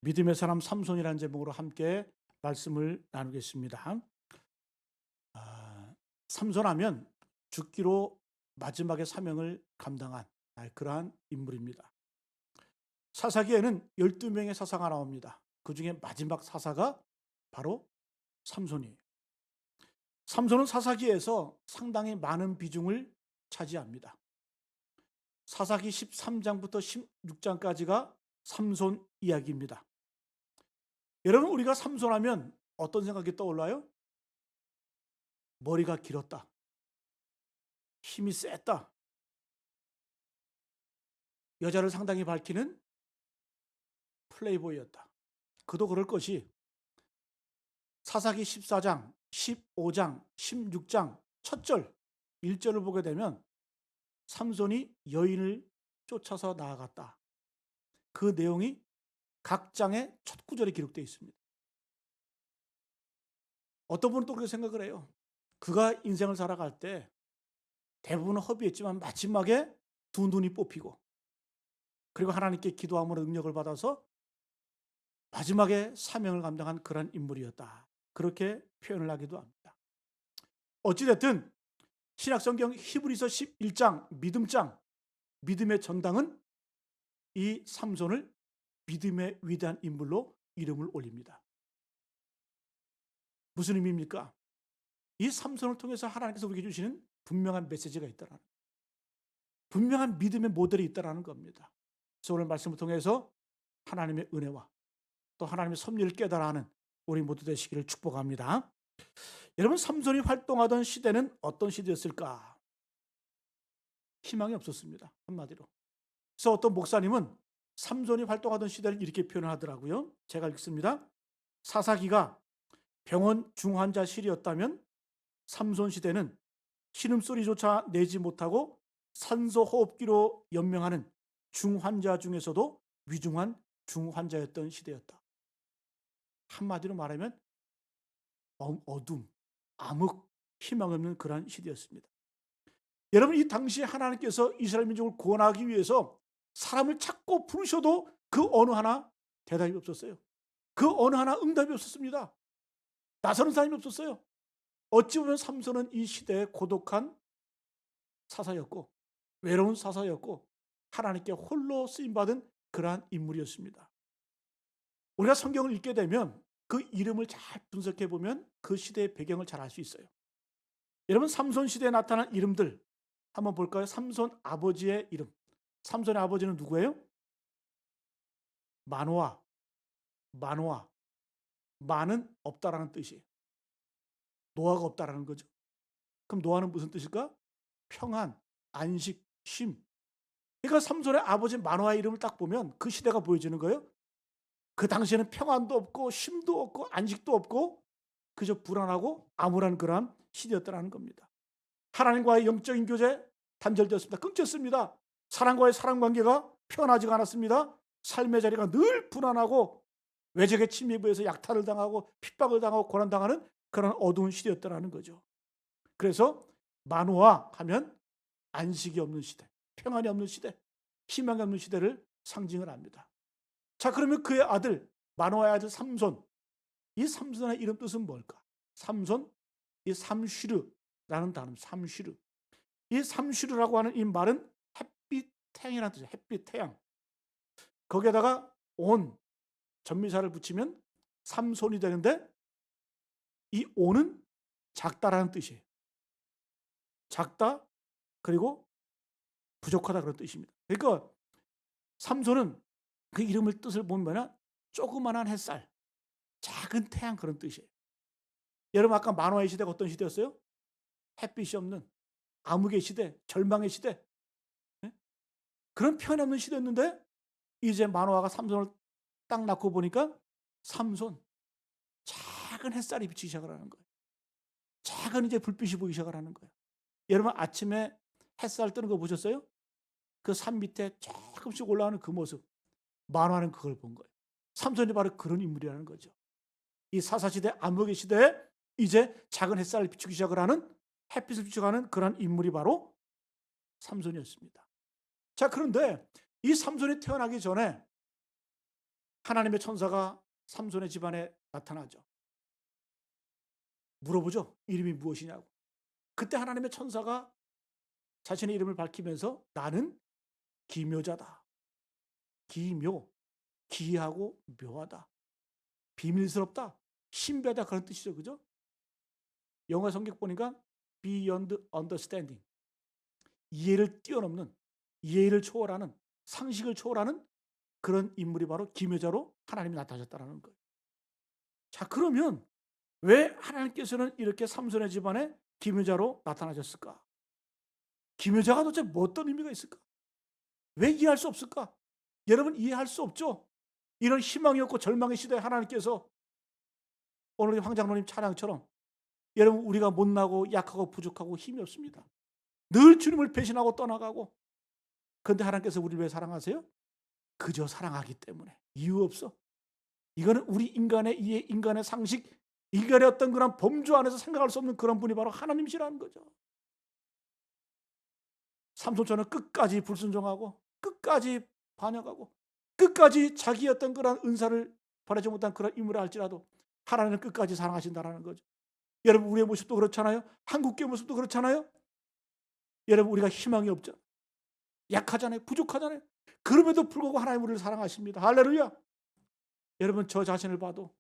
믿음의 사람 삼손이라는 제목으로 함께 말씀을 나누겠습니다. 삼손하면 죽기로 마지막의 사명을 감당한 그러한 인물입니다. 사사기에는 12명의 사사가 나옵니다. 그 중에 마지막 사사가 바로 삼손이에요. 삼손은 사사기에서 상당히 많은 비중을 차지합니다. 사사기 13장부터 16장까지가 삼손 이야기입니다. 여러분, 우리가 삼손하면 어떤 생각이 떠올라요? 머리가 길었다, 힘이 셌다, 여자를 상당히 밝히는 플레이보이였다. 그도 그럴 것이 사사기 14장, 15장, 16장 첫 절, 1절을 보게 되면 삼손이 여인을 쫓아서 나아갔다. 그 내용이 각 장의 첫 구절에 기록되어 있습니다. 어떤 분은 또 그렇게 생각을 해요. 그가 인생을 살아갈 때 대부분은 허비했지만 마지막에 두 눈이 뽑히고, 그리고 하나님께 기도함으로 능력을 받아서 마지막에 사명을 감당한 그런 인물이었다. 그렇게 표현을 하기도 합니다. 어찌됐든 신약성경 히브리서 11장 믿음장, 믿음의 전당은 이 삼손을 믿음의 위대한 인물로 이름을 올립니다. 무슨 의미입니까? 이 삼손을 통해서 하나님께서 우리에게 주시는 분명한 메시지가 있다라는, 분명한 믿음의 모델이 있다라는 겁니다. 그래서 오늘 말씀을 통해서 하나님의 은혜와 또 하나님의 섭리를 깨달아하는 우리 모두 되시기를 축복합니다. 여러분, 삼손이 활동하던 시대는 어떤 시대였을까? 희망이 없었습니다, 한마디로. 그래서 어떤 목사님은 삼손이 활동하던 시대를 이렇게 표현을 하더라고요. 제가 읽습니다. 사사기가 병원 중환자실이었다면 삼손 시대는 신음소리조차 내지 못하고 산소호흡기로 연명하는 중환자 중에서도 위중한 중환자였던 시대였다. 한마디로 말하면 어둠, 암흑, 희망 없는 그러한 시대였습니다. 여러분, 이 당시에 하나님께서 이스라엘 민족을 구원하기 위해서 사람을 찾고 부르셔도 그 어느 하나 대답이 없었어요. 그 어느 하나 응답이 없었습니다. 나서는 사람이 없었어요. 어찌 보면 삼손은 이 시대의 고독한 사사였고 외로운 사사였고 하나님께 홀로 쓰임받은 그러한 인물이었습니다. 우리가 성경을 읽게 되면 그 이름을 잘 분석해 보면 그 시대의 배경을 잘 알 수 있어요. 여러분, 삼손 시대에 나타난 이름들 한번 볼까요? 삼손 아버지의 이름. 삼손의 아버지는 누구예요? 마노아. 마노아. 마는 없다라는 뜻이에요. 노아가 없다라는 거죠. 그럼 노아는 무슨 뜻일까? 평안, 안식, 쉼. 그러니까 삼손의 아버지 마노아의 이름을 딱 보면 그 시대가 보여지는 거예요. 그 당시에는 평안도 없고 쉼도 없고 안식도 없고 그저 불안하고 암울한 그러한 시대였다는 겁니다. 하나님과의 영적인 교제 단절되었습니다. 끊겼습니다. 사람과의 사랑 관계가 편하지가 않았습니다. 삶의 자리가 늘 불안하고 외적의 침입에 의해서 약탈을 당하고 핍박을 당하고 고난당하는 그런 어두운 시대였다는 거죠. 그래서 마노아 하면 안식이 없는 시대, 평안이 없는 시대, 희망이 없는 시대를 상징을 합니다. 자, 그러면 그의 아들, 마노아의 아들 삼손, 이 삼손의 이름 뜻은 뭘까? 삼손, 이 삼쉬르라는 단어, 삼쉬르. 이 삼쉬르라고 하는 이 말은 햇빛, 태양이라는 뜻이에요. 햇빛, 태양. 거기에다가 온, 전미사를 붙이면 삼손이 되는데 이 온은 작다라는 뜻이에요. 작다, 그리고 부족하다 그런 뜻입니다. 그러니까 삼손은 그 이름을 뜻을 보면 조그만한 햇살, 작은 태양 그런 뜻이에요. 여러분, 아까 만화의 시대가 어떤 시대였어요? 햇빛이 없는 암흑의 시대, 절망의 시대. 네? 그런 편이 없는 시대였는데 이제 만화가 삼손을 딱 낳고 보니까 삼손, 작은 햇살이 비치기 시작을 하는 거예요. 작은 이제 불빛이 보이기 시작을 하는 거예요. 여러분, 아침에 햇살 뜨는 거 보셨어요? 그 산 밑에 조금씩 올라오는 그 모습. 만화는 그걸 본 거예요. 삼손이 바로 그런 인물이라는 거죠. 이 사사시대, 암흑의 시대에 이제 작은 햇살을 비추기 시작을 하는, 햇빛을 비추어가는 그런 인물이 바로 삼손이었습니다. 자, 그런데 이 삼손이 태어나기 전에 하나님의 천사가 삼손의 집안에 나타나죠. 물어보죠. 이름이 무엇이냐고. 그때 하나님의 천사가 자신의 이름을 밝히면서 나는 기묘자다. 기묘, 기하고 묘하다. 비밀스럽다. 신비하다 그런 뜻이죠. 그죠? 영어 성경 보니까 beyond understanding. 이해를 뛰어넘는, 이해를 초월하는, 상식을 초월하는 그런 인물이 바로 기묘자로 하나님이 나타나셨다는 거예요. 자, 그러면 왜 하나님께서는 이렇게 삼손의 집안에 기묘자로 나타나셨을까? 기묘자가 도대체 뭐 어떤 의미가 있을까? 왜 이해할 수 없을까? 여러분 이해할 수 없죠? 이런 희망이 없고 절망의 시대에 하나님께서 오늘 황 장로님 찬양처럼 여러분 우리가 못나고 약하고 부족하고 힘이 없습니다. 늘 주님을 배신하고 떠나가고, 그런데 하나님께서 우리를 왜 사랑하세요? 그저 사랑하기 때문에. 이유 없어. 이거는 우리 인간의 이해, 인간의 상식, 인간의 어떤 그런 범주 안에서 생각할 수 없는 그런 분이 바로 하나님이시라는 거죠. 삼손처럼 끝까지 불순종하고 끝까지 반역하고 끝까지 자기 어떤 그런 은사를 바라지 못한 그런 인물을 할지라도 하나님은 끝까지 사랑하신다는 거죠. 여러분 우리의 모습도 그렇잖아요. 한국교회 모습도 그렇잖아요. 여러분 우리가 희망이 없죠. 약하잖아요. 부족하잖아요. 그럼에도 불구하고 하나님 우리를 사랑하십니다. 할렐루야. 여러분 저 자신을 봐도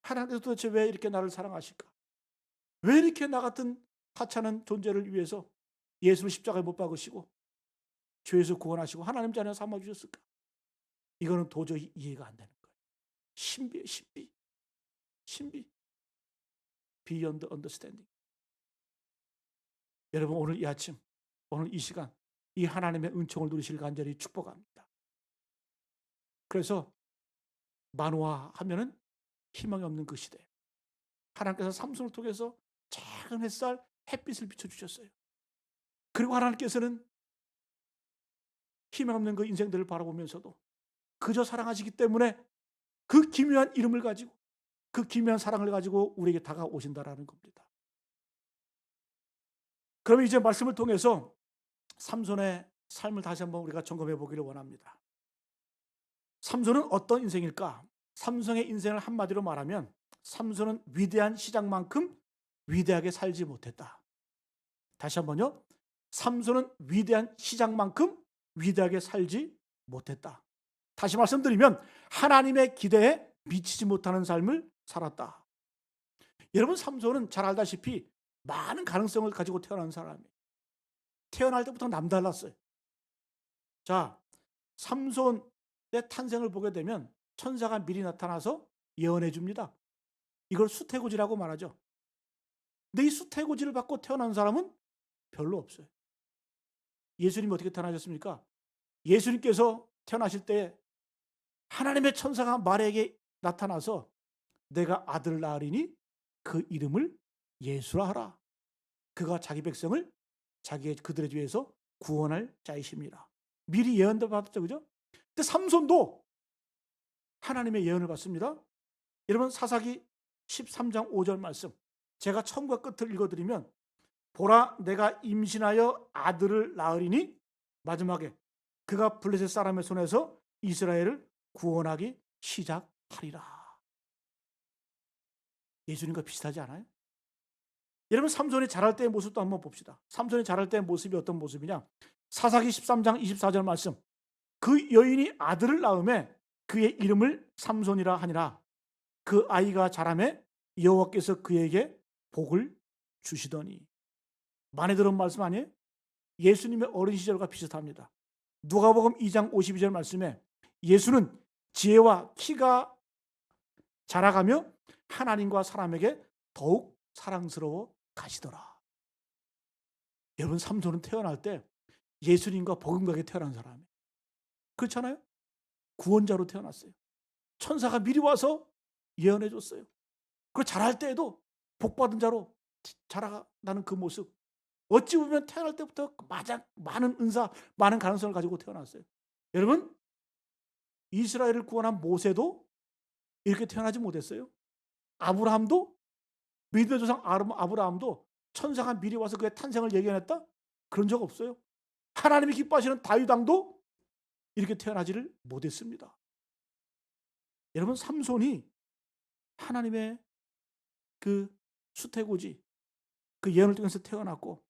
하나님께서 도대체 왜 이렇게 나를 사랑하실까? 왜 이렇게 나 같은 하찮은 존재를 위해서 예수를 십자가에 못 박으시고 죄에서 구원하시고 하나님 자녀 삼아주셨을까? 이거는 도저히 이해가 안 되는 거예요. 신비예요. 신비. 신비. Beyond understanding. 여러분 오늘 이 아침, 오늘 이 시간 이 하나님의 은총을 누리실 간절히 축복합니다. 그래서 만화 하면은 희망이 없는 그 시대, 하나님께서 삼손을 통해서 작은 햇살, 햇빛을 비춰주셨어요. 그리고 하나님께서는 희망 없는 그 인생들을 바라보면서도 그저 사랑하시기 때문에 그 기묘한 이름을 가지고 그 기묘한 사랑을 가지고 우리에게 다가오신다라는 겁니다. 그러면 이제 말씀을 통해서 삼손의 삶을 다시 한번 우리가 점검해 보기를 원합니다. 삼손은 어떤 인생일까? 삼손의 인생을 한마디로 말하면 삼손은 위대한 시작만큼 위대하게 살지 못했다. 다시 한번요. 삼손은 위대한 시작만큼 위대하게 살지 못했다. 다시 말씀드리면 하나님의 기대에 미치지 못하는 삶을 살았다. 여러분 삼손은 잘 알다시피 많은 가능성을 가지고 태어난 사람이에요. 태어날 때부터 남달랐어요. 자, 삼손의 탄생을 보게 되면 천사가 미리 나타나서 예언해 줍니다. 이걸 수태고지라고 말하죠. 근데 이 수태고지를 받고 태어난 사람은 별로 없어요. 예수님이 어떻게 태어나셨습니까? 예수님께서 태어나실 때 하나님의 천사가 마리아에게 나타나서 내가 아들을 낳으리니 그 이름을 예수라 하라. 그가 자기 백성을 그들의 죄에서 구원할 자이십니다. 미리 예언도 받았죠. 그죠? 근데 삼손도 하나님의 예언을 받습니다. 여러분 사사기 13장 5절 말씀 제가 처음과 끝을 읽어드리면 보라 내가 임신하여 아들을 낳으리니 마지막에 그가 블레셋 사람의 손에서 이스라엘을 구원하기 시작하리라. 예수님과 비슷하지 않아요? 여러분 삼손이 자랄 때의 모습도 한번 봅시다. 삼손이 자랄 때의 모습이 어떤 모습이냐? 사사기 13장 24절 말씀 그 여인이 아들을 낳음에 그의 이름을 삼손이라 하니라. 그 아이가 자라매 여호와께서 그에게 복을 주시더니. 많이 들은 말씀 아니에요? 예수님의 어린 시절과 비슷합니다. 누가복음 2장 52절 말씀에 예수는 지혜와 키가 자라가며 하나님과 사람에게 더욱 사랑스러워 가시더라. 여러분 삼손은 태어날 때 예수님과 버금가게 태어난 사람이에요. 그렇잖아요? 구원자로 태어났어요. 천사가 미리 와서 예언해 줬어요. 그리고 자랄 때에도 복받은 자로 자라나는 그 모습. 어찌 보면 태어날 때부터 많은 은사, 많은 가능성을 가지고 태어났어요. 여러분 이스라엘을 구원한 모세도 이렇게 태어나지 못했어요. 아브라함도 믿음의 조상 아브라함도 천사가 미리 와서 그의 탄생을 예견했다? 그런 적 없어요. 하나님이 기뻐하시는 다윗 왕도 이렇게 태어나지를 못했습니다. 여러분 삼손이 하나님의 그 수태고지, 그 예언을 통해서 태어났고,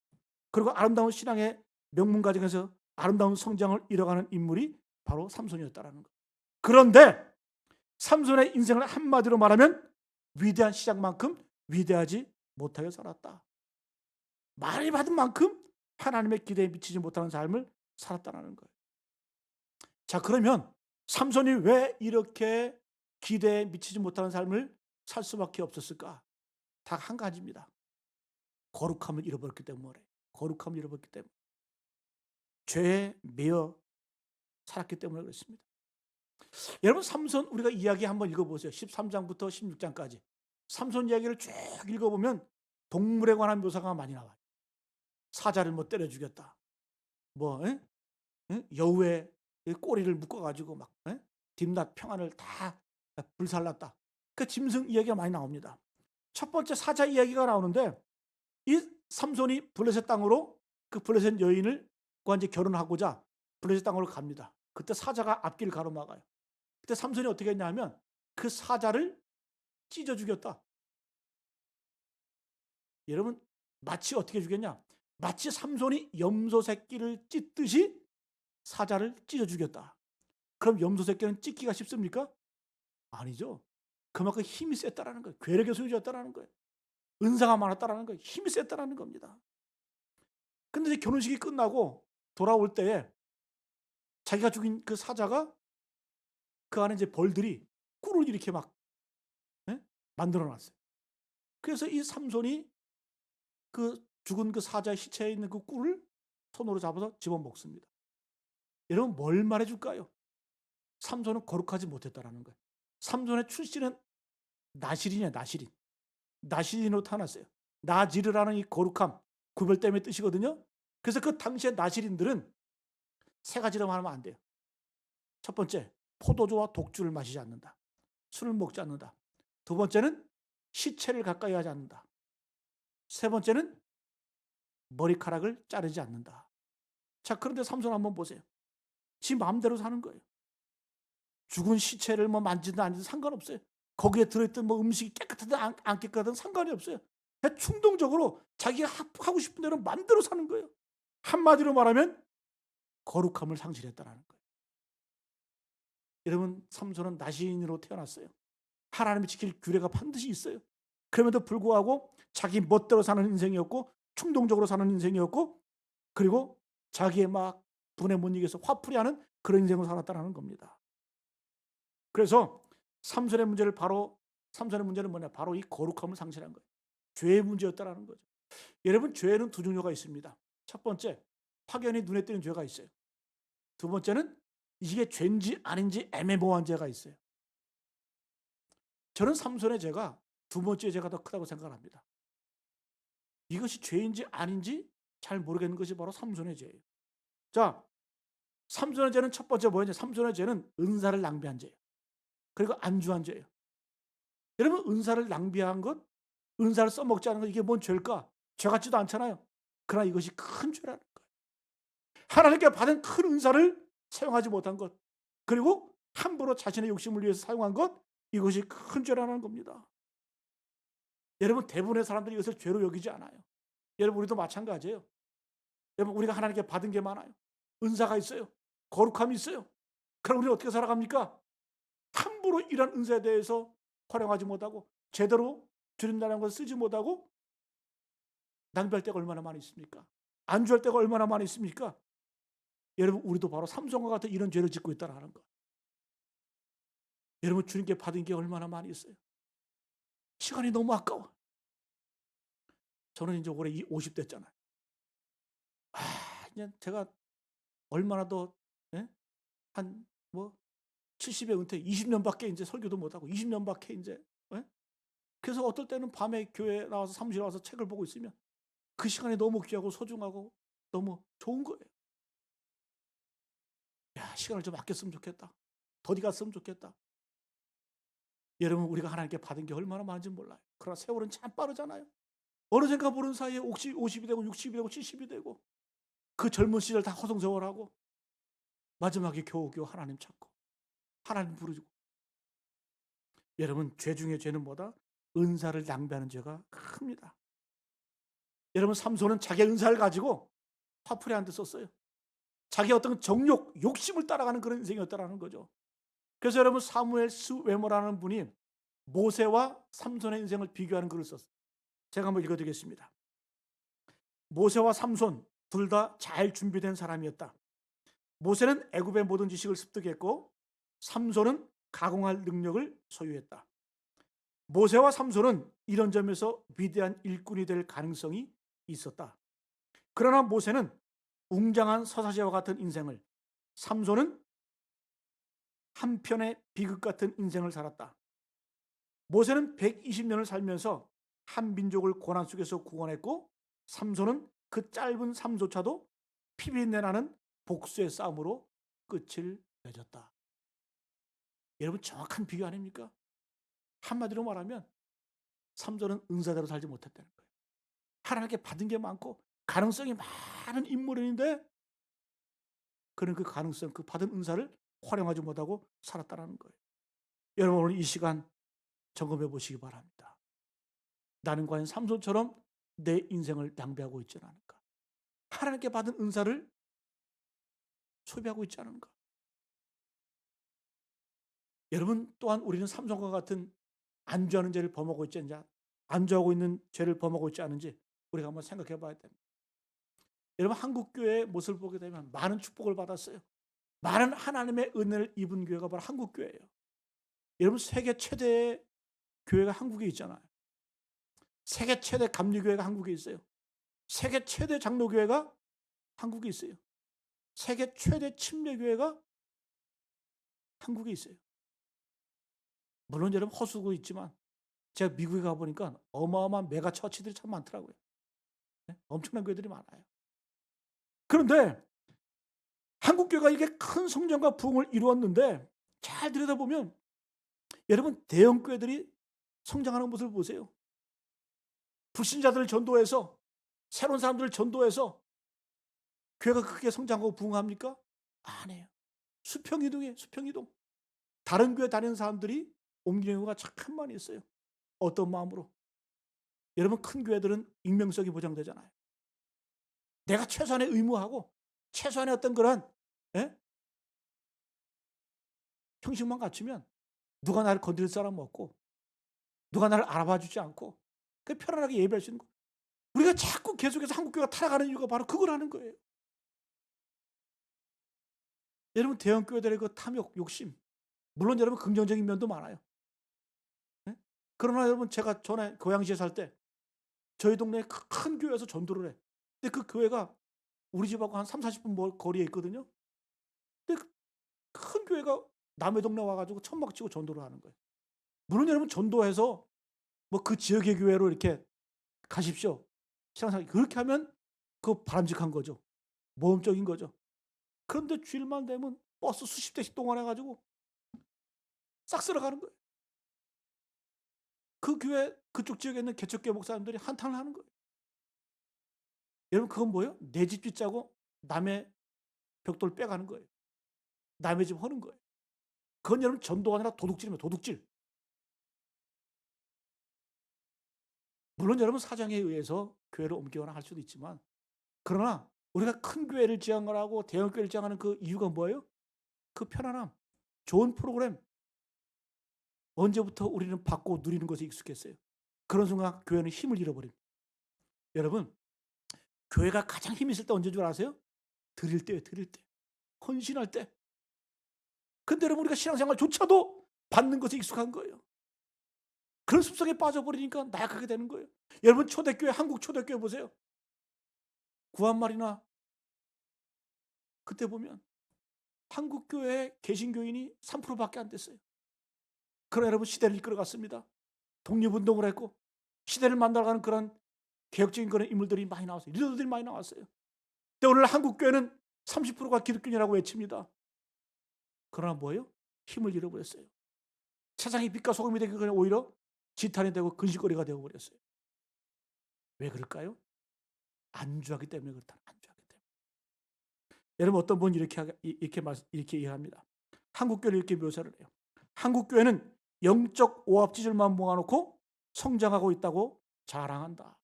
그리고 아름다운 신앙의 명문 가정에서 아름다운 성장을 이뤄가는 인물이 바로 삼손이었다라는 것. 그런데 삼손의 인생을 한마디로 말하면 위대한 시작만큼 위대하지 못하게 살았다. 많이 받은 만큼 하나님의 기대에 미치지 못하는 삶을 살았다는 거예요. 자, 그러면 삼손이 왜 이렇게 기대에 미치지 못하는 삶을 살 수밖에 없었을까? 다 한 가지입니다. 거룩함을 잃어버렸기 때문에. 거룩함을 잃어버렸기 때문에. 죄에 매여 살았기 때문에 그렇습니다. 여러분 삼손 우리가 이야기 한번 읽어보세요. 13장부터 16장까지. 삼손 이야기를 쭉 읽어보면 동물에 관한 묘사가 많이 나와요. 사자를 뭐 때려 죽였다. 뭐 여우의 꼬리를 묶어가지고 막 딥낫 평안을 다 불살랐다. 그 짐승 이야기가 많이 나옵니다. 첫 번째 사자 이야기가 나오는데 이 삼손이 블레셋 땅으로 그 블레셋 여인을과 이제 결혼하고자 블레셋 땅으로 갑니다. 그때 사자가 앞길을 가로막아요. 그때 삼손이 어떻게 했냐면 그 사자를 찢어 죽였다. 여러분 마치 어떻게 죽였냐? 마치 삼손이 염소 새끼를 찢듯이 사자를 찢어 죽였다. 그럼 염소 새끼는 찢기가 쉽습니까? 아니죠. 그만큼 힘이 셌다라는 거예요. 괴력의 소유자였다라는 거예요. 은사가 많았다라는 거예요. 힘이 셌다라는 겁니다. 근데 이제 결혼식이 끝나고 돌아올 때에 자기가 죽인 그 사자가 그 안에 이제 벌들이 꿀을 이렇게 막 만들어 놨어요. 그래서 이 삼손이 그 죽은 그 사자의 시체에 있는 그 꿀을 손으로 잡아서 집어 먹습니다. 여러분 뭘 말해줄까요? 삼손은 거룩하지 못했다라는 거예요. 삼손의 출신은 나실인이야. 나실인. 나실인으로 태어났어요. 나지르라는 이 거룩함, 구별됨의 뜻이거든요. 그래서 그 당시의 나실인들은 세 가지로 말하면 안 돼요. 첫 번째, 포도주와 독주를 마시지 않는다. 술을 먹지 않는다. 두 번째는 시체를 가까이 하지 않는다. 세 번째는 머리카락을 자르지 않는다. 자, 그런데 삼손 한번 보세요. 지 마음대로 사는 거예요. 죽은 시체를 뭐 만지든 안 만지든 상관없어요. 거기에 들어있던 뭐 음식이 깨끗하든 안 깨끗하든 상관이 없어요. 그냥 충동적으로 자기가 하고 싶은 대로 마음대로 사는 거예요. 한마디로 말하면 거룩함을 상실했다는 거예요. 여러분 삼손은 나시인으로 태어났어요. 하나님이 지킬 규례가 반드시 있어요. 그럼에도 불구하고 자기 멋대로 사는 인생이었고 충동적으로 사는 인생이었고 그리고 자기의 막 분에 못 이겨서 화풀이하는 그런 인생을 살았다는 겁니다. 그래서 삼손의 문제는 뭐냐? 바로 이 거룩함을 상실한 거예요. 죄의 문제였다는 거죠. 여러분 죄는 두 종류가 있습니다. 첫 번째, 확연히 눈에 띄는 죄가 있어요. 두 번째는 이게 죄인지 아닌지 애매모호한 죄가 있어요. 저는 삼손의 죄가 두 번째 죄가 더 크다고 생각합니다. 이것이 죄인지 아닌지 잘 모르겠는 것이 바로 삼손의 죄예요. 자, 삼손의 죄는 첫 번째 뭐였냐? 삼손의 죄는 은사를 낭비한 죄예요. 그리고 안주한 죄예요. 여러분 은사를 낭비한 것, 은사를 써먹지 않은 것 이게 뭔 죄일까? 죄 같지도 않잖아요. 그러나 이것이 큰 죄라는 거예요. 하나님께 받은 큰 은사를 사용하지 못한 것, 그리고 함부로 자신의 욕심을 위해서 사용한 것, 이것이 큰 죄라는 겁니다. 여러분 대부분의 사람들이 이것을 죄로 여기지 않아요. 여러분 우리도 마찬가지예요. 여러분 우리가 하나님께 받은 게 많아요. 은사가 있어요. 거룩함이 있어요. 그럼 우리는 어떻게 살아갑니까? 함부로 이런 은사에 대해서 활용하지 못하고 제대로 주님이라는 것을 쓰지 못하고 낭비할 때가 얼마나 많이 있습니까? 안주할 때가 얼마나 많이 있습니까? 여러분 우리도 바로 삼손과 같은 이런 죄를 짓고 있다는 거. 여러분 주님께 받은 게 얼마나 많이 있어요. 시간이 너무 아까워. 저는 이제 올해 50대잖아요. 이제 제가 얼마나 더 한 뭐 70에 은퇴 20년밖에 이제 설교도 못하고 20년밖에 이제 그래서 어떨 때는 밤에 교회 나와서 사무실에 와서 책을 보고 있으면 그 시간이 너무 귀하고 소중하고 너무 좋은 거예요. 야, 시간을 좀 아꼈으면 좋겠다. 더디 갔으면 좋겠다. 여러분 우리가 하나님께 받은 게 얼마나 많은지 몰라요. 그러나 세월은 참 빠르잖아요. 어느샌가 모르는 사이에 50이 되고 60이 되고 70이 되고 그 젊은 시절 다 허송세월하고 마지막에 겨우겨우 하나님 찾고 하나님 부르고 여러분, 죄 중에 죄는 뭐다? 은사를 낭비하는 죄가 큽니다. 여러분, 삼손은 자기의 은사를 가지고 화풀이 한 데 썼어요. 자기 어떤 정욕, 욕심을 따라가는 그런 인생이었다라는 거죠. 그래서 여러분, 사무엘 스웨머라는 분이 모세와 삼손의 인생을 비교하는 글을 썼어요. 제가 한번 읽어드리겠습니다. 모세와 삼손 둘 다 잘 준비된 사람이었다. 모세는 애굽의 모든 지식을 습득했고 삼손은 가공할 능력을 소유했다. 모세와 삼손은 이런 점에서 위대한 일꾼이 될 가능성이 있었다. 그러나 모세는 웅장한 서사시와 같은 인생을, 삼손은 한편의 비극 같은 인생을 살았다. 모세는 120년을 살면서 한 민족을 고난 속에서 구원했고 삼손은 그 짧은 삶조차도 피비내나는 복수의 싸움으로 끝을 맺었다. 여러분, 정확한 비교 아닙니까? 한마디로 말하면 삼손은 은사대로 살지 못했다는 거예요. 하나님께 받은 게 많고 가능성이 많은 인물인데 그는 그 가능성, 그 받은 은사를 활용하지 못하고 살았다는 거예요. 여러분, 오늘 이 시간 점검해 보시기 바랍니다. 나는 과연 삼손처럼 내 인생을 낭비하고 있지 않은가? 하나님께 받은 은사를 소비하고 있지 않은가? 여러분, 또한 우리는 삼손과 같은 안주하는 죄를 범하고 있지 않냐? 안주하고 있는 죄를 범하고 있지 않은지 우리가 한번 생각해 봐야 됩니다. 여러분, 한국교회의 모습을 보게 되면 많은 축복을 받았어요. 많은 하나님의 은혜를 입은 교회가 바로 한국교회예요. 여러분, 세계 최대의 교회가 한국에 있잖아요. 세계 최대 감리교회가 한국에 있어요. 세계 최대 장로교회가 한국에 있어요. 세계 최대 침례교회가 한국에 있어요. 물론 여러분, 허수고 있지만 제가 미국에 가보니까 어마어마한 메가 처치들이 참 많더라고요. 네? 엄청난 교회들이 많아요. 그런데 한국교회가 이렇게 큰 성장과 부흥을 이루었는데 잘 들여다보면 여러분, 대형 교회들이 성장하는 모습을 보세요. 불신자들을 전도해서, 새로운 사람들을 전도해서 교회가 크게 성장하고 부흥합니까? 안 해요. 수평이동이에요. 수평이동. 다른 교회 다니는 사람들이 옮기는 경우가 참 많이 있어요. 어떤 마음으로? 여러분, 큰 교회들은 익명성이 보장되잖아요. 내가 최소한의 의무하고 최소한의 어떤 그런 형식만 갖추면 누가 나를 건드릴 사람 없고 누가 나를 알아봐 주지 않고 편안하게 예배할 수 있는 거. 우리가 자꾸 계속해서 한국교회가 타락하는 이유가 바로 그거라는 거예요. 여러분, 대형 교회들의 그 탐욕, 욕심, 물론 여러분 긍정적인 면도 많아요. 네? 그러나 여러분, 제가 전에 고양시에 살 때 저희 동네에 큰 교회에서 전도를 해. 근데 그 교회가 우리 집하고 한 3, 40분 거리에 있거든요. 근데 큰 교회가 남의 동네 와가지고 천막 치고 전도를 하는 거예요. 물론 여러분, 전도해서 뭐 그 지역의 교회로 이렇게 가십시오. 신앙생활 그렇게 하면 그거 바람직한 거죠. 모험적인 거죠. 그런데 주일만 되면 버스 수십 대씩 동원해가지고 싹 쓸어가는 거예요. 그 교회 그쪽 지역에 있는 개척교회 목사님들이 한탄을 하는 거예요. 여러분, 그건 뭐예요? 내 집 짓자고 남의 벽돌 빼가는 거예요. 남의 집 허는 거예요. 그건 여러분, 전도가 아니라 도둑질입니다. 도둑질. 물론 여러분, 사정에 의해서 교회를 옮기거나 할 수도 있지만, 그러나 우리가 큰 교회를 지향하고 대형 교회를 지향하는 그 이유가 뭐예요? 그 편안함, 좋은 프로그램. 언제부터 우리는 받고 누리는 것에 익숙했어요? 그런 순간 교회는 힘을 잃어버립니다. 여러분, 교회가 가장 힘이 있을 때 언제인 줄 아세요? 드릴 때예요. 드릴 때. 헌신할 때. 근데 여러분, 우리가 신앙생활조차도 받는 것에 익숙한 거예요. 그런 습성에 빠져버리니까 나약하게 되는 거예요. 여러분, 초대교회, 한국 초대교회 보세요. 구한말이나 그때 보면 한국교회 개신교인이 3%밖에 안 됐어요. 그러나 여러분, 시대를 이끌어갔습니다. 독립운동을 했고 시대를 만들어가는 그런 개혁적인 그런 인물들이 많이 나왔어요. 리더들이 많이 나왔어요. 근데 오늘 한국교회는 30%가 기독교인이라고 외칩니다. 그러나 뭐예요? 힘을 잃어버렸어요. 세상의 빛과 소금이 되기 전에 오히려 지탄이 되고 근실거리가 되어버렸어요. 왜 그럴까요? 안주하기 때문에 그렇다. 안주하기 때문에. 여러분, 어떤 분이 이렇게 이해합니다. 한국교회를 이렇게 묘사를 해요. 한국교회는 영적 오합지졸만 모아놓고 성장하고 있다고 자랑한다.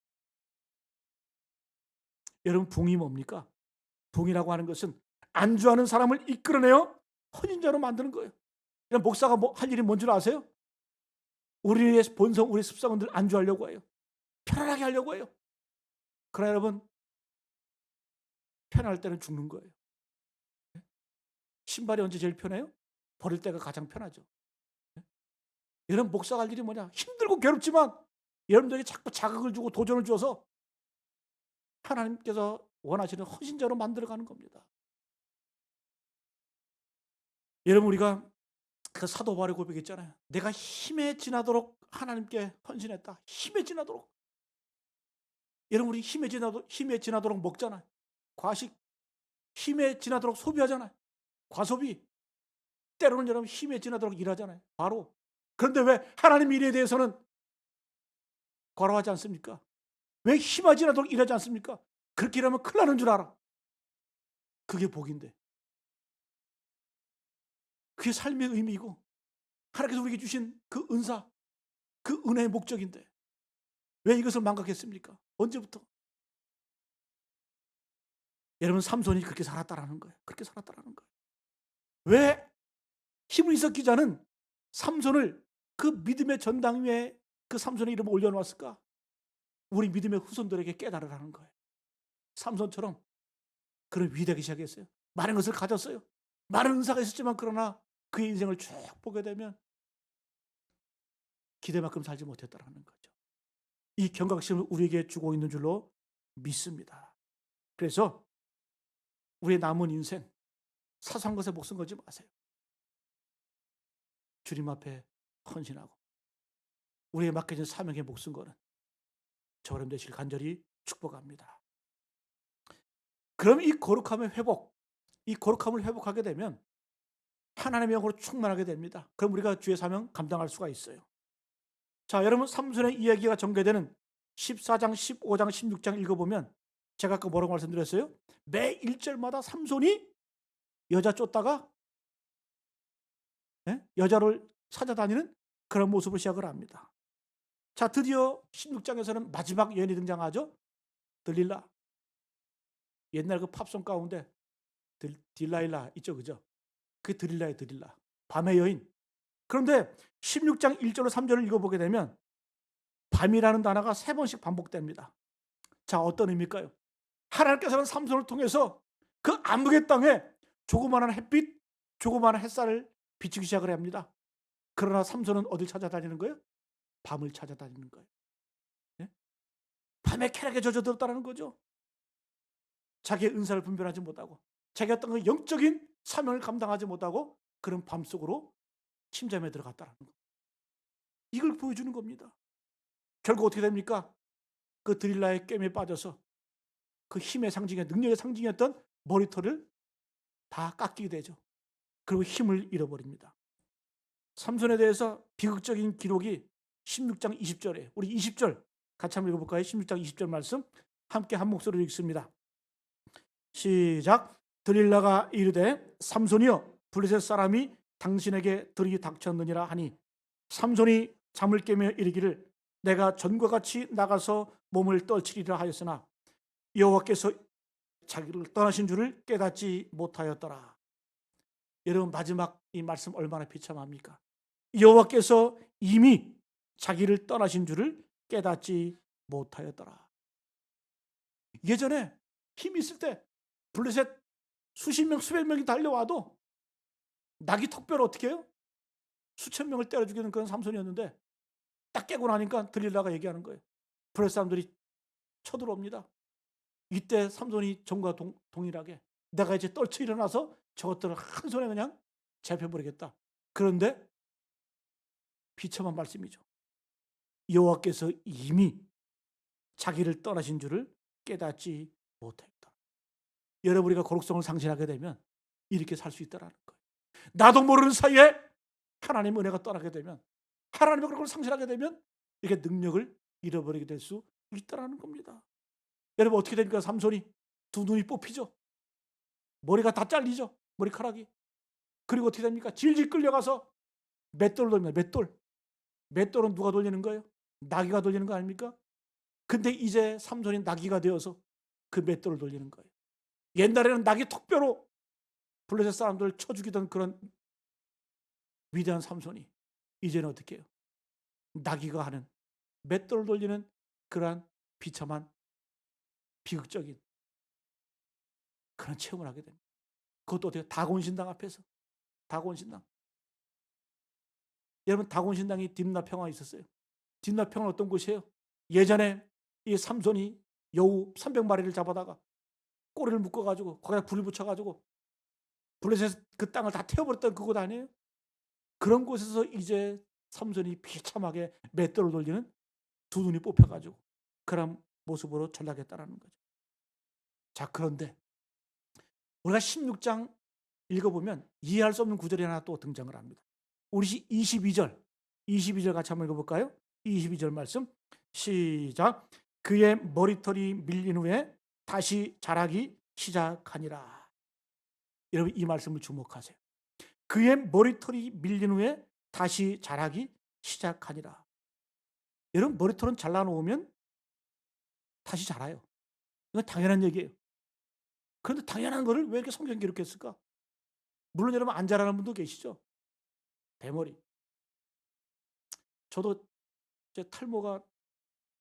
여러분, 붕이 뭡니까? 붕이라고 하는 것은 안주하는 사람을 이끌어내어 헌신자로 만드는 거예요. 목사가 할 일이 뭔 줄 아세요? 우리의 본성, 우리의 습성들 안주하려고 해요. 편안하게 하려고 해요. 그러나 여러분, 편할 때는 죽는 거예요. 신발이 언제 제일 편해요? 버릴 때가 가장 편하죠. 여러분, 목사가 할 일이 뭐냐? 힘들고 괴롭지만 여러분들에게 자꾸 자극을 주고 도전을 줘서 하나님께서 원하시는 헌신자로 만들어가는 겁니다. 여러분, 우리가 그 사도 바울의 고백했잖아요. 내가 힘에 지나도록 하나님께 헌신했다. 힘에 지나도록. 여러분, 우리 힘에 지나도록 먹잖아요. 과식. 힘에 지나도록 소비하잖아요. 과소비. 때로는 여러분 힘에 지나도록 일하잖아요. 바로. 그런데 왜 하나님 일에 대해서는 거라하지 않습니까? 왜 힘에 지나도록 일하지 않습니까? 그렇게 일하면 큰일 나는 줄 알아. 그게 복인데. 그게 삶의 의미이고 하나님께서 우리에게 주신 그 은사, 그 은혜의 목적인데 왜 이것을 망각했습니까? 언제부터? 여러분, 삼손이 그렇게 살았다라는 거예요. 그렇게 살았다라는 거예요. 왜 히브리서 기자는 삼손을 그 믿음의 전당 위에 그 삼손의 이름을 올려놓았을까? 우리 믿음의 후손들에게 깨달으라는 거예요. 삼손처럼 그런 위대하게 시작했어요. 많은 것을 가졌어요. 많은 은사가 있었지만 그러나 그의 인생을 쭉 보게 되면 기대만큼 살지 못했다라는 거죠. 이 경각심을 우리에게 주고 있는 줄로 믿습니다. 그래서 우리의 남은 인생 사소한 것에 목숨 걸지 마세요. 주님 앞에 헌신하고 우리에게 맡겨진 사명에 목숨 거는 저런 되실 간절히 축복합니다. 그럼 이 거룩함의 회복, 이 거룩함을 회복하게 되면 하나님의 영으로 충만하게 됩니다. 그럼 우리가 주의 사명 감당할 수가 있어요. 자, 여러분, 삼손의 이야기가 전개되는 14장, 15장, 16장 읽어보면 제가 아까 뭐라고 말씀드렸어요? 매 1절마다 삼손이 여자 쫓다가 여자를 찾아다니는 그런 모습을 시작을 합니다. 자, 드디어 16장에서는 마지막 여인이 등장하죠. 들릴라. 옛날 그 팝송 가운데 딜라일라 있죠, 그죠? 그 드릴라의 드릴라. 밤의 여인. 그런데 16장 1절로 3절을 읽어보게 되면 밤이라는 단어가 3번씩 반복됩니다. 자, 어떤 의미일까요? 하나님께서는 삼손을 통해서 그 암흑의 땅에 조그마한 햇빛, 조그마한 햇살을 비추기 시작을 합니다. 그러나 삼손은 어딜 찾아다니는 거예요? 밤을 찾아다니는 거예요. 네? 밤에 쾌락에 젖어들었다는 거죠. 자기의 은사를 분별하지 못하고 자기가 어떤 그 영적인 사명을 감당하지 못하고 그런 밤 속으로 침잠에 들어갔다는 거. 이걸 보여주는 겁니다. 결국 어떻게 됩니까? 그 드릴라의 꿰매에 빠져서 그 힘의 상징의 능력의 상징이었던 머리털을 다 깎이게 되죠. 그리고 힘을 잃어버립니다. 삼손에 대해서 비극적인 기록이 16장 20절에 우리 20절 같이 한번 읽어볼까요? 16장 20절 말씀 함께 한 목소리로 읽습니다. 시작. 드릴라가 이르되 삼손이여 블레셋 사람이 당신에게 들이 닥쳤느니라 하니 삼손이 잠을 깨며 이르기를 내가 전과 같이 나가서 몸을 떨치리라 하였으나 여호와께서 자기를 떠나신 줄을 깨닫지 못하였더라. 여러분, 마지막 이 말씀 얼마나 비참합니까? 여호와께서 이미 자기를 떠나신 줄을 깨닫지 못하였더라. 예전에 힘이 있을 때 블레셋 수십 명 수백 명이 달려와도 낙이 턱뼈를 어떻게 해요? 수천 명을 때려 죽이는 그런 삼손이었는데 딱 깨고 나니까 들릴라가 얘기하는 거예요. 블레셋 사람들이 쳐들어옵니다. 이때 삼손이 전과 동일하게 내가 이제 떨쳐 일어나서 저것들을 한 손에 그냥 잡혀버리겠다. 그런데 비참한 말씀이죠. 여호와께서 이미 자기를 떠나신 줄을 깨닫지 못했다. 여러분, 우리가 거룩성을 상실하게 되면 이렇게 살 수 있다는 거예요. 나도 모르는 사이에 하나님의 은혜가 떠나게 되면, 하나님의 거룩을 상실하게 되면 이렇게 능력을 잃어버리게 될 수 있다는 겁니다. 여러분, 어떻게 됩니까? 삼손이 두 눈이 뽑히죠. 머리가 다 잘리죠. 머리카락이. 그리고 어떻게 됩니까? 질질 끌려가서 맷돌로 됩니다. 맷돌. 맷돌은 누가 돌리는 거예요? 나귀가 돌리는 거 아닙니까? 근데 이제 삼손이 나귀가 되어서 그 맷돌을 돌리는 거예요. 옛날에는 나귀 턱뼈로 블레셋 사람들을 쳐 죽이던 그런 위대한 삼손이 이제는 어떻게 해요? 나귀가 하는 맷돌을 돌리는 그러한 비참한 비극적인 그런 체험을 하게 됩니다. 그것도 어떻게 다곤신당 앞에서. 다곤신당. 여러분, 다곤신당이 딥나평화에 있었어요. 딥나평화는 어떤 곳이에요? 예전에 이 삼손이 여우 300마리를 잡아다가 꼬리를 묶어가지고 거기다 불을 붙여가지고 블레셋 그 땅을 다 태워버렸던 그곳 아니에요? 그런 곳에서 이제 삼손이 비참하게 맷돌을 돌리는 두 눈이 뽑혀가지고 그런 모습으로 전락했다라는 거죠. 자, 그런데 우리가 16장 읽어보면 이해할 수 없는 구절이 하나 또 등장을 합니다. 우리 22절 같이 한번 읽어볼까요? 22절 말씀 시작. 그의 머리털이 밀린 후에 다시 자라기 시작하니라. 여러분, 이 말씀을 주목하세요. 그의 머리털이 밀린 후에 다시 자라기 시작하니라. 여러분, 머리털은 잘라놓으면 다시 자라요. 이건 당연한 얘기예요. 그런데 당연한 거를 왜 이렇게 성경에 기록했을까? 물론 여러분 안 자라는 분도 계시죠. 대머리. 저도 제 탈모가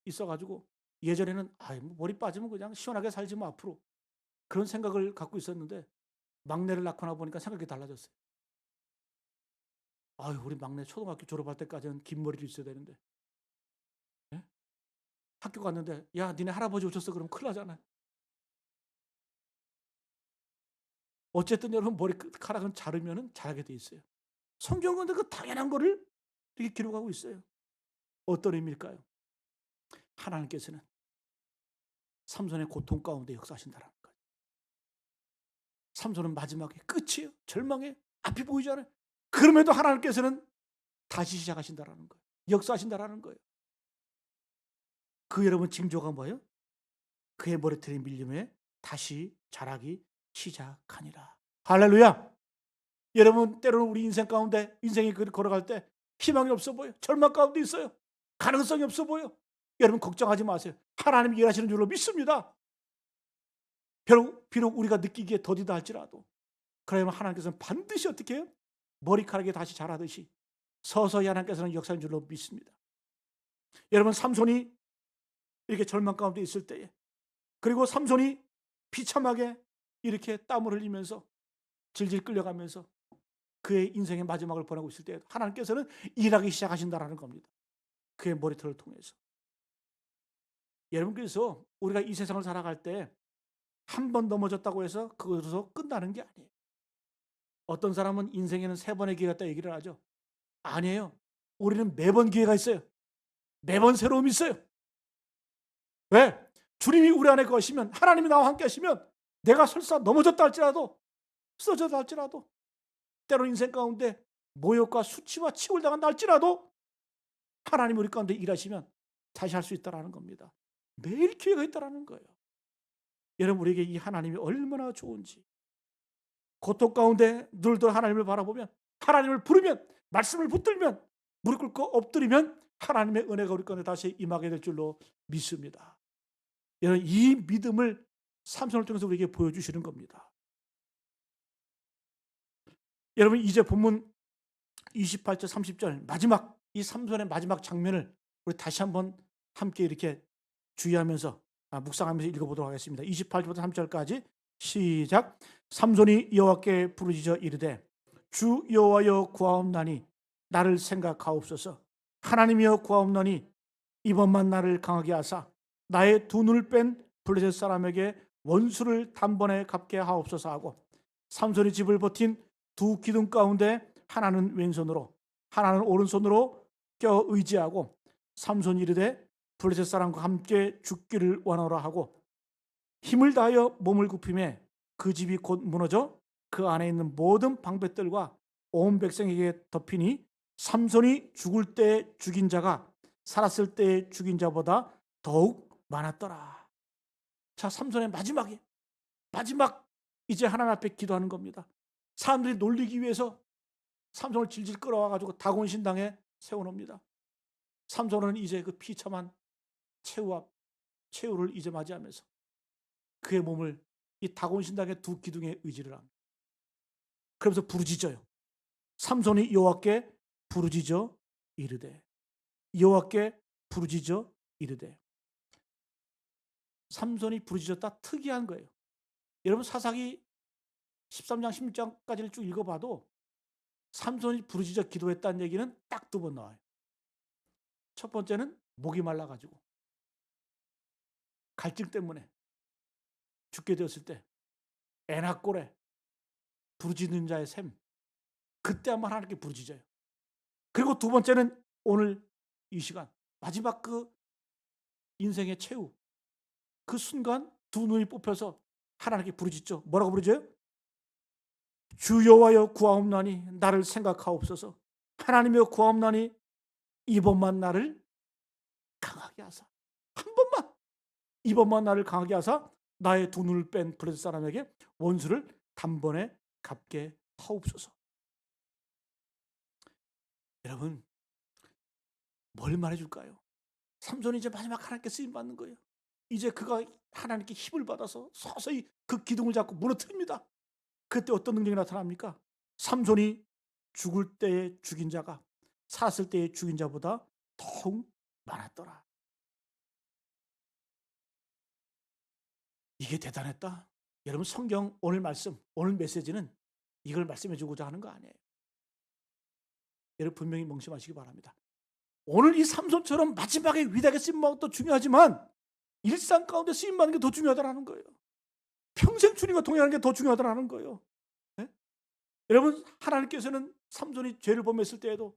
있어가지고 예전에는 뭐 머리 빠지면 그냥 시원하게 살지 뭐 앞으로 그런 생각을 갖고 있었는데 막내를 낳고 나 보니까 생각이 달라졌어요. 우리 막내 초등학교 졸업할 때까지는 긴 머리를 있어야 되는데, 예? 학교 갔는데 야 니네 할아버지 오셨어 그러면 큰일 나잖아요. 어쨌든 여러분 머리카락은 자르면 자라게 돼 있어요. 성경은 그 당연한 거를 이렇게 기록하고 있어요. 어떤 의미일까요? 하나님께서는 삼손의 고통 가운데 역사하신다는 거예요. 삼손은 마지막에 끝이에요. 절망에 앞이 보이지 않아요. 그럼에도 하나님께서는 다시 시작하신다는 거예요. 역사하신다는 거예요. 그 여러분 징조가 뭐예요? 그의 머리털이 밀림에 다시 자라기 시작하니라. 할렐루야. 여러분, 때로는 우리 인생 가운데 인생이 걸어갈 때 희망이 없어 보여. 절망 가운데 있어요. 가능성이 없어 보여. 여러분 걱정하지 마세요. 하나님이 일하시는 줄로 믿습니다. 비록 우리가 느끼기에 더디다 할지라도 그러면 하나님께서는 반드시 어떻게 해요? 머리카락이 다시 자라듯이 서서히 하나님께서는 역사인 줄로 믿습니다. 여러분, 삼손이 이렇게 절망 가운데 있을 때에, 그리고 삼손이 비참하게 이렇게 땀을 흘리면서 질질 끌려가면서 그의 인생의 마지막을 보내고 있을 때 하나님께서는 일하기 시작하신다는 겁니다. 그의 머리털을 통해서. 여러분, 그래서 우리가 이 세상을 살아갈 때 한 번 넘어졌다고 해서 그것으로 끝나는 게 아니에요. 어떤 사람은 인생에는 3번의 기회가 있다 얘기를 하죠. 아니에요. 우리는 매번 기회가 있어요. 매번 새로움이 있어요. 왜? 주님이 우리 안에 거시면, 하나님이 나와 함께 하시면 내가 설사 넘어졌다 할지라도, 쓰러졌다 할지라도, 때로 인생 가운데 모욕과 수치와 치욕을 당한다 할지라도 하나님이 우리 가운데 일하시면 다시 할 수 있다는 겁니다. 매일 기회가 있다는 거예요. 여러분, 우리에게 이 하나님이 얼마나 좋은지, 고통 가운데 늘들 하나님을 바라보면, 하나님을 부르면, 말씀을 붙들면, 무릎 꿇고 엎드리면 하나님의 은혜가 우리 가운데 다시 임하게 될 줄로 믿습니다. 여러분, 이 믿음을 삼손을 통해서 우리에게 보여주시는 겁니다. 여러분, 이제 본문 28절 30절 마지막, 이 삼손의 마지막 장면을 우리 다시 한번 함께 이렇게 주의하면서 묵상하면서 읽어보도록 하겠습니다. 28절부터 3절까지 시작. 삼손이 여호와께 부르짖어 이르되 주 여호와여 구하옵나니 나를 생각하옵소서. 하나님이여 구하옵나니 이번만 나를 강하게 하사 나의 두 눈을 뺀 블레셋 사람에게 원수를 단번에 갚게 하옵소서 하고, 삼손이 집을 버틴 두 기둥 가운데 하나는 왼손으로 하나는 오른손으로 껴 의지하고, 삼손이 이르되 블레셋 사람과 함께 죽기를 원하노라 하고 힘을 다하여 몸을 굽히매 그 집이 곧 무너져 그 안에 있는 모든 방백들과 온 백성에게 덮이니 삼손이 죽을 때 죽인 자가 살았을 때 죽인 자보다 더욱 많았더라. 자, 삼손의 마지막 이제 하나님 앞에 기도하는 겁니다. 사람들이 놀리기 위해서 삼손을 질질 끌어와가지고 다곤신당에 세워놓습니다. 삼손은 이제 그 비참한 최후를 이제 맞이하면서 그의 몸을 이 다곤 신당의 두 기둥에 의지를 합니다. 그러면서 부르짖어요. 삼손이 여호와께 부르짖어 이르되, 여호와께 부르짖어 이르되. 삼손이 부르짖었다 특이한 거예요. 여러분 사사기 13장 16장까지를 쭉 읽어봐도 삼손이 부르짖어 기도했다는 얘기는 딱 두 번 나와요. 첫 번째는 목이 말라가지고 갈증 때문에 죽게 되었을 때 에나꼴에 부르짖는 자의 셈, 그때 한번 하나님께 부르짖어요. 그리고 두 번째는 오늘 이 시간 마지막 그 인생의 최후, 그 순간 두 눈이 뽑혀서 하나님께 부르짖죠. 뭐라고 부르짖어요? 주 여호와여 구하옵나니 나를 생각하옵소서. 하나님이여 구하옵나니 이번만 나를 강하게 하사, 한 번만, 이번만 나를 강하게 하사 나의 두 눈을 뺀 블레셋 사람에게 원수를 단번에 갚게 하옵소서. 여러분 뭘 말해줄까요? 삼손이 이제 마지막 하나님께 쓰임받는 거예요. 이제 그가 하나님께 힘을 받아서 서서히 그 기둥을 잡고 무너뜨립니다. 그때 어떤 능력이 나타납니까? 삼손이 죽을 때에 죽인 자가 살았을 때에 죽인 자보다 더욱 많았더라. 이게 대단했다. 여러분 성경 오늘 말씀, 오늘 메시지는 이걸 말씀해 주고자 하는 거 아니에요. 여러분 분명히 명심하시기 바랍니다. 오늘 이 삼손처럼 마지막에 위대하게 쓰임받는 것도 중요하지만 일상 가운데 쓰임받는 게 더 중요하다는 거예요. 평생 주님과 동행하는 게 더 중요하다는 거예요. 네? 여러분 하나님께서는 삼손이 죄를 범했을 때에도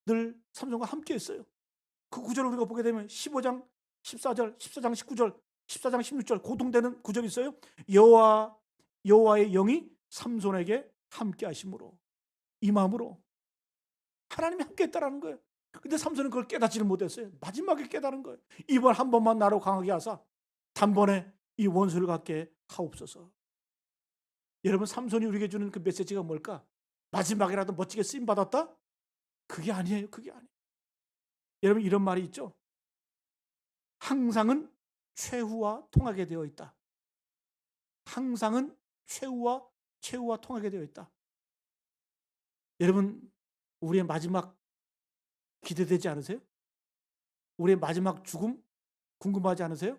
늘 삼손과 함께 했어요. 그 구절을 우리가 보게 되면 15장 14절, 14장 19절, 14장 16절 고통되는 구절이 있어요. 여호와의 영이 삼손에게 함께 하심으로, 이 마음으로 하나님이 함께 했다라는 거예요. 근데 삼손은 그걸 깨닫지를 못했어요. 마지막에 깨달은 거예요. 이번 한 번만 나로 강하게 하사 단번에 이 원수를 갖게 하옵소서. 여러분 삼손이 우리에게 주는 그 메시지가 뭘까? 마지막이라도 멋지게 쓰임 받았다? 그게 아니에요. 그게 아니에요. 여러분 이런 말이 있죠. 항상은 최후와 통하게 되어 있다. 항상은 최후와 통하게 되어 있다. 여러분 우리의 마지막 기대되지 않으세요? 우리의 마지막 죽음 궁금하지 않으세요?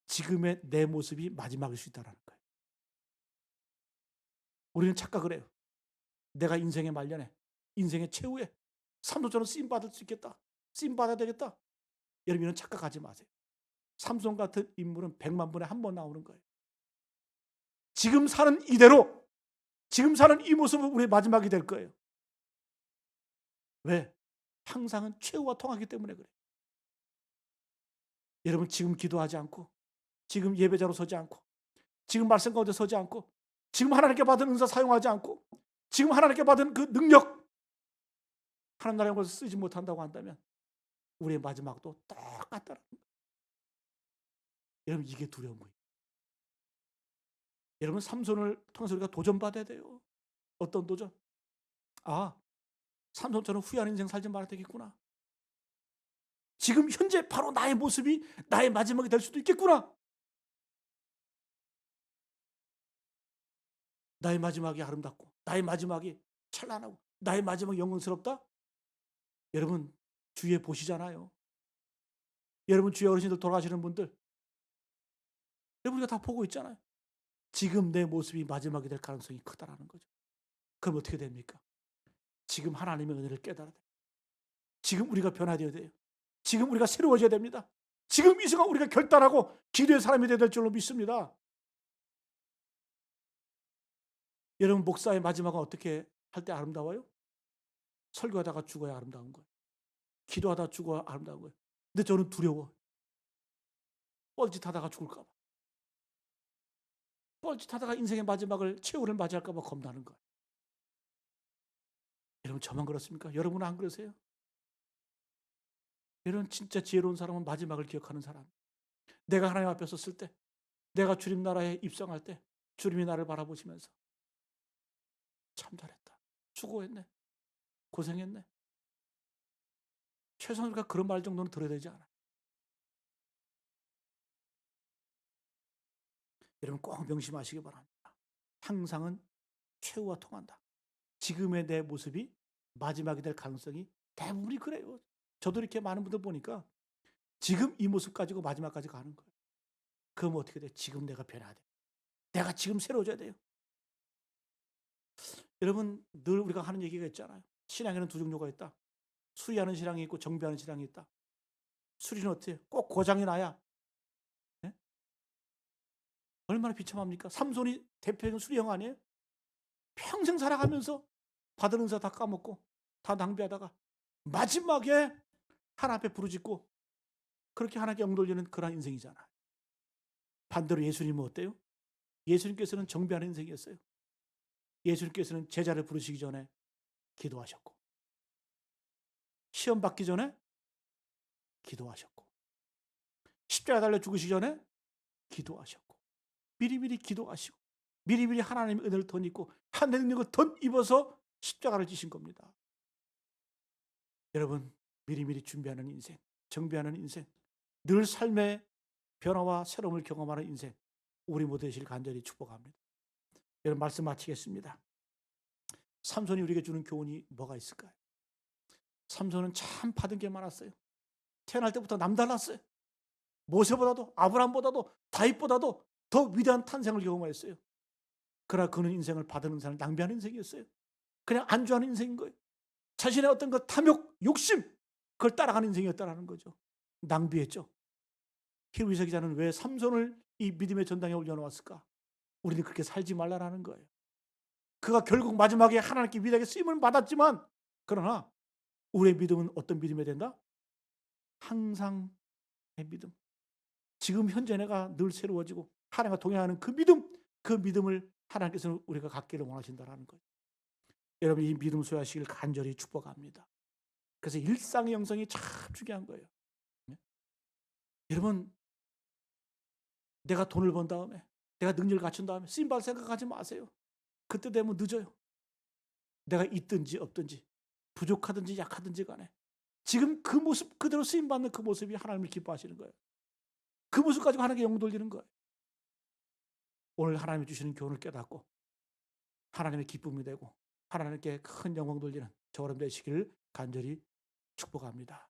지금의 내 모습이 마지막일 수 있다는 거예요. 우리는 착각을 해요. 내가 인생의 말년에, 인생의 최후에 삼손처럼 쓰임받을 수 있겠다. 쓰임받아야 되겠다. 여러분은 착각하지 마세요. 삼손 같은 인물은 100만 분에 한 번 나오는 거예요. 지금 사는 이대로, 지금 사는 이 모습은 우리의 마지막이 될 거예요. 왜? 항상은 최후와 통하기 때문에 그래요. 여러분 지금 기도하지 않고, 지금 예배자로 서지 않고, 지금 말씀 가운데 서지 않고, 지금 하나님께 받은 은사 사용하지 않고, 지금 하나님께 받은 그 능력 하나님 나라의 것을 쓰지 못한다고 한다면 우리의 마지막도 똑같다는 거예요. 여러분 이게 두려운 거예요. 여러분 삼손을 통해서 우리가 도전받아야 돼요. 어떤 도전? 삼손처럼 후회하는 인생 살지 말아야 되겠구나. 지금 현재 바로 나의 모습이 나의 마지막이 될 수도 있겠구나. 나의 마지막이 아름답고 나의 마지막이 찬란하고 나의 마지막이 영광스럽다. 여러분 주위에 보시잖아요. 여러분 주위에 어르신들 돌아가시는 분들 여러분 우리가 다 보고 있잖아요. 지금 내 모습이 마지막이 될 가능성이 크다라는 거죠. 그럼 어떻게 됩니까? 지금 하나님의 은혜를 깨달아야 돼요. 지금 우리가 변화되어야 돼요. 지금 우리가 새로워져야 됩니다. 지금 이 순간 우리가 결단하고 기도의 사람이 되어야 될 줄로 믿습니다. 여러분 목사의 마지막은 어떻게 할 때 아름다워요? 설교하다가 죽어야 아름다운 거예요. 기도하다가 죽어야 아름다운 거예요. 근데 저는 두려워. 뻘짓하다가 죽을까 봐. 뻘짓하다가 인생의 마지막을 최후를 맞이할까 봐 겁나는 거예요. 여러분 저만 그렇습니까? 여러분은 안 그러세요? 여러분 진짜 지혜로운 사람은 마지막을 기억하는 사람. 내가 하나님 앞에 섰을 때, 내가 주님 나라에 입성할 때 주님이 나를 바라보시면서 참 잘했다. 수고했네. 고생했네. 최소한 우리가 그런 말 정도는 들어야 되지 않아요? 여러분 꼭 명심하시기 바랍니다. 항상은 최후와 통한다. 지금의 내 모습이 마지막이 될 가능성이 대부분이 그래요. 저도 이렇게 많은 분들 보니까 지금 이 모습 가지고 마지막까지 가는 거예요. 그럼 어떻게 돼? 지금 내가 변해야 돼. 내가 지금 새로워져야 돼요. 여러분 늘 우리가 하는 얘기가 있잖아요. 신앙에는 두 종류가 있다. 수리하는 신앙이 있고 정비하는 신앙이 있다. 수리는 어때요? 꼭 고장이 나야. 네? 얼마나 비참합니까? 삼손이 대표적인 수리형 아니에요? 평생 살아가면서 받은 은사 다 까먹고 다 낭비하다가 마지막에 하나님 앞에 부르짖고 그렇게 하나님께 영돌리는 그런 인생이잖아요. 반대로 예수님은 어때요? 예수님께서는 정비하는 인생이었어요. 예수님께서는 제자를 부르시기 전에 기도하셨고 시험 받기 전에 기도하셨고 십자가 달려 죽으시기 전에 기도하셨고 미리미리 기도하시고 미리미리 하나님의 은혜를 덧입고 하나님의 능력을 덧입어서 십자가를 지신 겁니다. 여러분 미리미리 준비하는 인생, 정비하는 인생, 늘 삶의 변화와 새로움을 경험하는 인생 우리 모두 되시길 간절히 축복합니다. 여러분 말씀 마치겠습니다. 삼손이 우리에게 주는 교훈이 뭐가 있을까요? 삼손은 참 받은 게 많았어요. 태어날 때부터 남달랐어요. 모세보다도 아브라함보다도 다윗보다도 더 위대한 탄생을 경험했어요. 그러나 그는 인생을 받은 인생을 낭비하는 인생이었어요. 그냥 안주하는 인생인 거예요. 자신의 어떤 그 탐욕, 욕심 그걸 따라가는 인생이었다는 거죠. 낭비했죠. 히브리서 기자는 왜 삼손을 이 믿음의 전당에 올려놓았을까? 우리는 그렇게 살지 말라는 거예요. 그가 결국 마지막에 하나님께 위대하게 쓰임을 받았지만 그러나 우리의 믿음은 어떤 믿음이 된다? 항상의 믿음. 지금 현재 내가 늘 새로워지고 하나님과 동행하는 그 믿음, 그 믿음을 하나님께서는 우리가 갖기를 원하신다는 거예요. 여러분 이 믿음 소유하시길 간절히 축복합니다. 그래서 일상의 영성이 참 중요한 거예요. 네? 여러분 내가 돈을 번 다음에 내가 능력을 갖춘 다음에 쓰임받을 생각하지 마세요. 그때 되면 늦어요. 내가 있든지 없든지 부족하든지 약하든지 간에 지금 그 모습 그대로 쓰임받는 그 모습이 하나님을 기뻐하시는 거예요. 그 모습 가지고 하나님께 영광 돌리는 거예요. 오늘 하나님이 주시는 교훈을 깨닫고 하나님의 기쁨이 되고 하나님께 큰 영광 돌리는 저런 되시기를 간절히 축복합니다.